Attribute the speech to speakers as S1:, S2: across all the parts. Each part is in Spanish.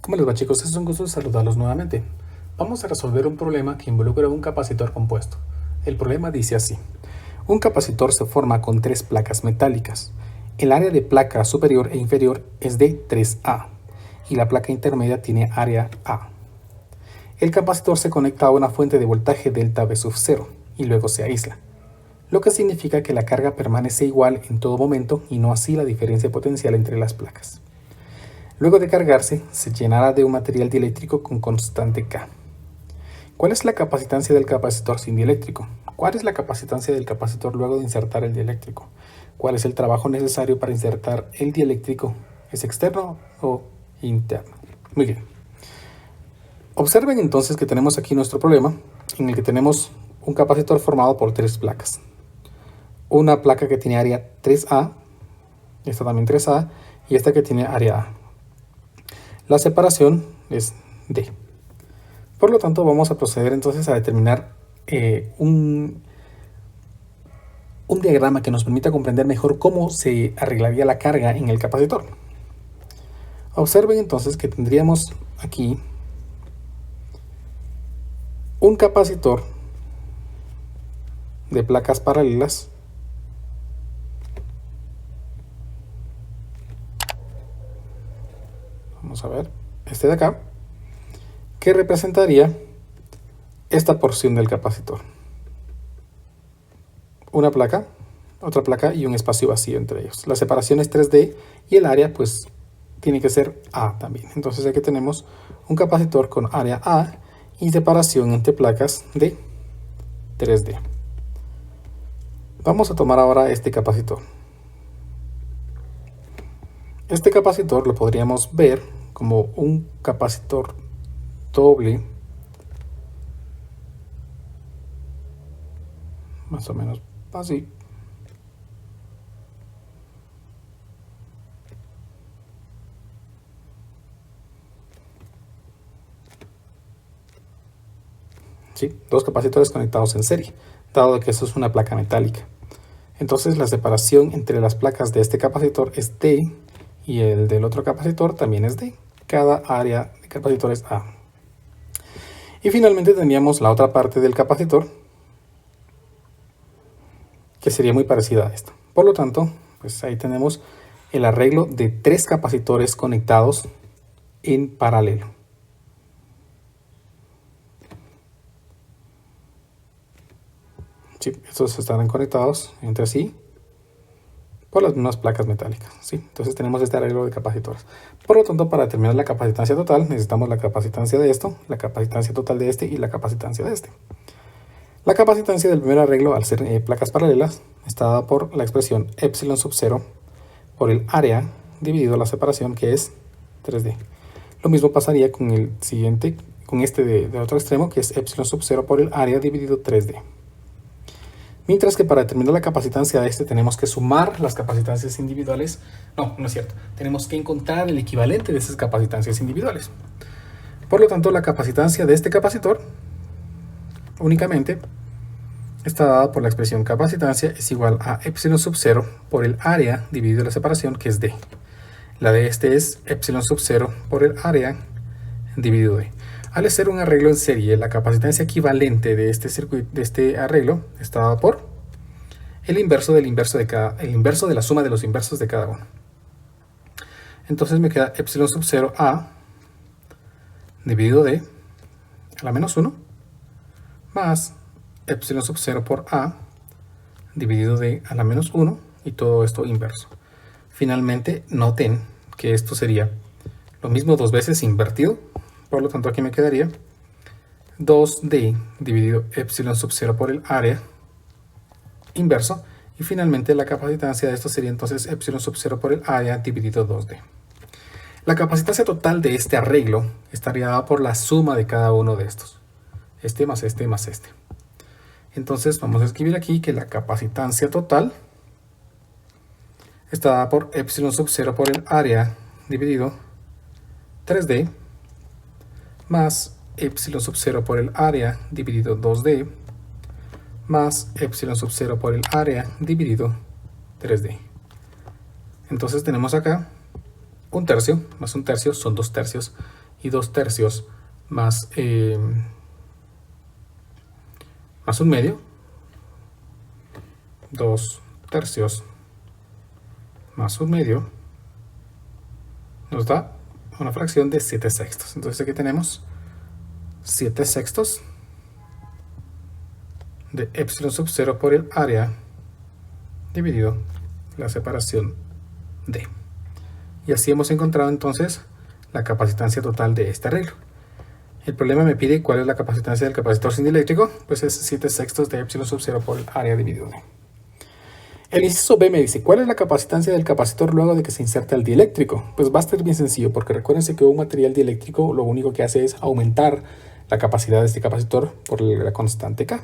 S1: ¿Cómo les va, chicos? Es un gusto saludarlos nuevamente. Vamos a resolver un problema que involucra un capacitor compuesto. El problema dice así. Un capacitor se forma con tres placas metálicas. El área de placa superior e inferior es de 3A y la placa intermedia tiene área A. El capacitor se conecta a una fuente de voltaje delta V sub 0 y luego se aísla, lo que significa que la carga permanece igual en todo momento y no así la diferencia potencial entre las placas. Luego de cargarse, se llenará de un material dieléctrico con constante K. ¿Cuál es la capacitancia del capacitor sin dieléctrico? ¿Cuál es la capacitancia del capacitor luego de insertar el dieléctrico? ¿Cuál es el trabajo necesario para insertar el dieléctrico? ¿Es externo o interno? Muy bien. Observen entonces que tenemos aquí nuestro problema, en el que tenemos un capacitor formado por tres placas. Una placa que tiene área 3A, esta también 3A, y esta que tiene área A. La separación es D. Por lo tanto, vamos a proceder entonces a determinar un diagrama que nos permita comprender mejor cómo se arreglaría la carga en el capacitor. Observen entonces que tendríamos aquí un capacitor de placas paralelas vamos a ver, este de acá, que representaría esta porción del capacitor. Una placa, otra placa y un espacio vacío entre ellos. La separación es 3D y el área pues tiene que ser A también. Entonces aquí tenemos un capacitor con área A y separación entre placas de 3D. Vamos a tomar ahora este capacitor. Este capacitor lo podríamos ver como un capacitor doble, más o menos así. ¿Sí? Dos capacitores conectados en serie, dado que esto es una placa metálica. Entonces la separación entre las placas de este capacitor es D y el del otro capacitor también es D. Cada área de capacitor es A. Y finalmente tendríamos la otra parte del capacitor, que sería muy parecida a esta. Por lo tanto, pues ahí tenemos el arreglo de tres capacitores conectados en paralelo. Sí, estos estarán conectados entre sí por las mismas placas metálicas, ¿sí? Entonces tenemos este arreglo de capacitores. Por lo tanto, para determinar la capacitancia total, necesitamos la capacitancia de esto, la capacitancia total de este y la capacitancia de este. La capacitancia del primer arreglo, al ser placas paralelas, está dada por la expresión epsilon sub 0 por el área dividido la separación, que es 3D. Lo mismo pasaría con el siguiente, con este de otro extremo, que es epsilon sub 0 por el área dividido 3D. Mientras que para determinar la capacitancia de este tenemos que sumar las capacitancias individuales. No es cierto. Tenemos que encontrar el equivalente de esas capacitancias individuales. Por lo tanto, la capacitancia de este capacitor únicamente está dada por la expresión capacitancia es igual a epsilon sub 0 por el área dividido la separación, que es D. La de este es epsilon sub 0 por el área dividido D. Al hacer un arreglo en serie, la capacitancia equivalente de este circuito, de este arreglo, está dada por el inverso del inverso de la suma de los inversos de cada uno. Entonces me queda epsilon sub 0 A dividido D a la menos 1 más epsilon sub 0 por A dividido D a la menos 1 y todo esto inverso. Finalmente, noten que esto sería lo mismo dos veces invertido. Por lo tanto, aquí me quedaría 2D dividido epsilon sub 0 por el área inverso. Y finalmente la capacitancia de esto sería entonces epsilon sub 0 por el área dividido 2D. La capacitancia total de este arreglo estaría dada por la suma de cada uno de estos. Este más este más este. Entonces vamos a escribir aquí que la capacitancia total está dada por epsilon sub 0 por el área dividido 3D más epsilon sub 0 por el área dividido 2D más epsilon sub 0 por el área dividido 3D. Entonces tenemos acá un tercio más un tercio son 2 tercios y 2/3 más, más 1/2, 2/3 más 1/2 nos da una fracción de 7/6. Entonces aquí tenemos 7/6 de epsilon sub 0 por el área dividido la separación D. Y así hemos encontrado entonces la capacitancia total de este arreglo. El problema me pide cuál es la capacitancia del capacitor sin dieléctrico, pues es 7/6 de epsilon sub 0 por el área dividido D. El inciso B me dice, ¿cuál es la capacitancia del capacitor luego de que se inserta el dieléctrico? Pues va a estar bien sencillo, porque recuérdense que un material dieléctrico lo único que hace es aumentar la capacidad de este capacitor por la constante K.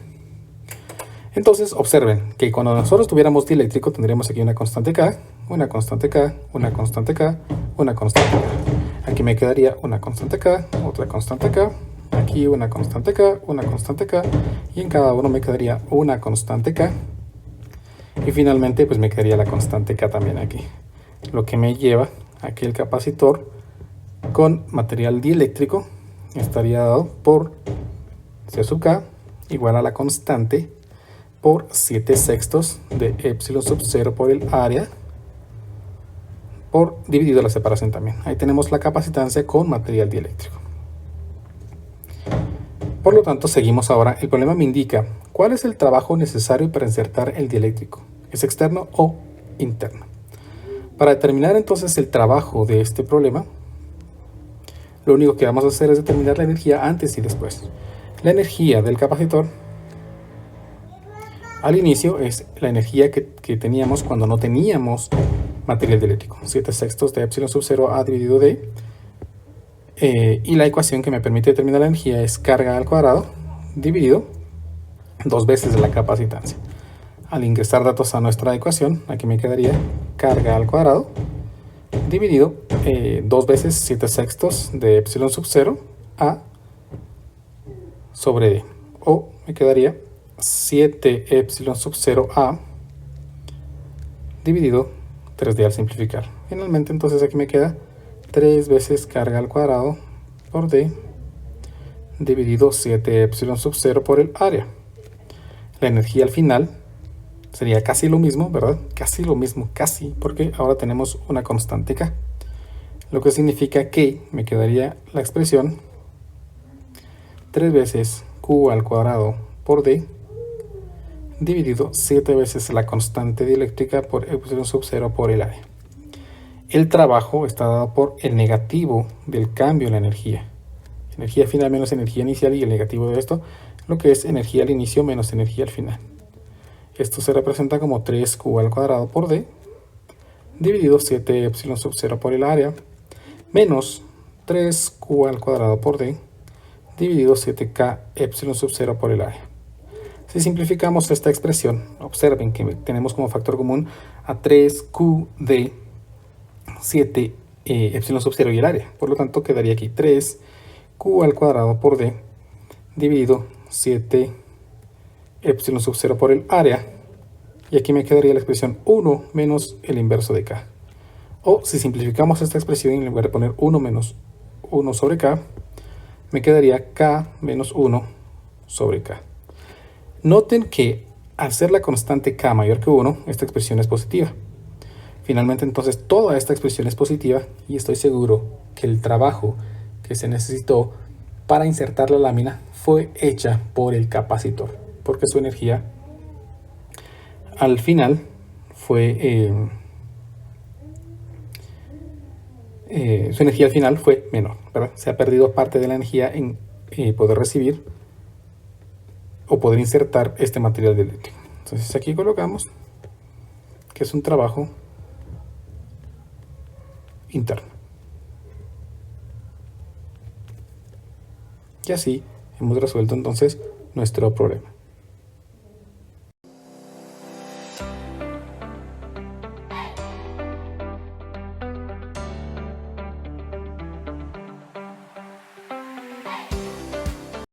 S1: Entonces, observen que cuando nosotros tuviéramos dieléctrico, tendríamos aquí una constante K, una constante K, una constante K, una constante K. Aquí me quedaría una constante K, otra constante K, aquí una constante K, una constante K, y en cada uno me quedaría una constante K. Y finalmente pues me quedaría la constante K también aquí. Lo que me lleva a que el capacitor con material dieléctrico estaría dado por C sub K igual a la constante por 7/6 de epsilon sub 0 por el área por dividido la separación también. Ahí tenemos la capacitancia con material dieléctrico. Por lo tanto, seguimos ahora. El problema me indica cuál es el trabajo necesario para insertar el dieléctrico. ¿Es externo o interno? Para determinar entonces el trabajo de este problema, lo único que vamos a hacer es determinar la energía antes y después. La energía del capacitor al inicio es la energía que teníamos cuando no teníamos material dieléctrico. 7/6 de epsilon sub 0 A dividido D. Y la ecuación que me permite determinar la energía es carga al cuadrado dividido 2 veces de la capacitancia. Al ingresar datos a nuestra ecuación, aquí me quedaría carga al cuadrado dividido 2 veces 7/6 de epsilon sub 0 A sobre D. O me quedaría 7 epsilon sub 0 A dividido 3D al simplificar. Finalmente entonces aquí me queda 3 veces carga al cuadrado por D dividido 7 epsilon sub 0 por el área. La energía al final sería casi lo mismo, ¿verdad? Casi lo mismo, casi, porque ahora tenemos una constante K. Lo que significa que me quedaría la expresión 3 veces Q al cuadrado por D dividido 7 veces la constante dieléctrica por epsilon sub 0 por el área. El trabajo está dado por el negativo del cambio en la energía. Energía final menos energía inicial y el negativo de esto, lo que es energía al inicio menos energía al final. Esto se representa como 3Q al cuadrado por D dividido 7 epsilon sub 0 por el área menos 3Q al cuadrado por D dividido 7K epsilon sub 0 por el área. Si simplificamos esta expresión, observen que tenemos como factor común a 3QD 7 epsilon sub 0 y el área. Por lo tanto, quedaría aquí 3Q al cuadrado por D dividido 7 epsilon sub 0 por el área. Y aquí me quedaría la expresión 1 menos el inverso de K. O si simplificamos esta expresión, en lugar de poner 1 menos 1 sobre K, me quedaría K menos 1 sobre K. Noten que al ser la constante K mayor que 1, esta expresión es positiva. Finalmente, entonces, toda esta expresión es positiva y estoy seguro que el trabajo que se necesitó para insertar la lámina fue hecha por el capacitor, porque su energía al final fue menor, ¿verdad? Se ha perdido parte de la energía en poder recibir o poder insertar este material dieléctrico. Entonces aquí colocamos que es un trabajo interno. Y así hemos resuelto entonces nuestro problema.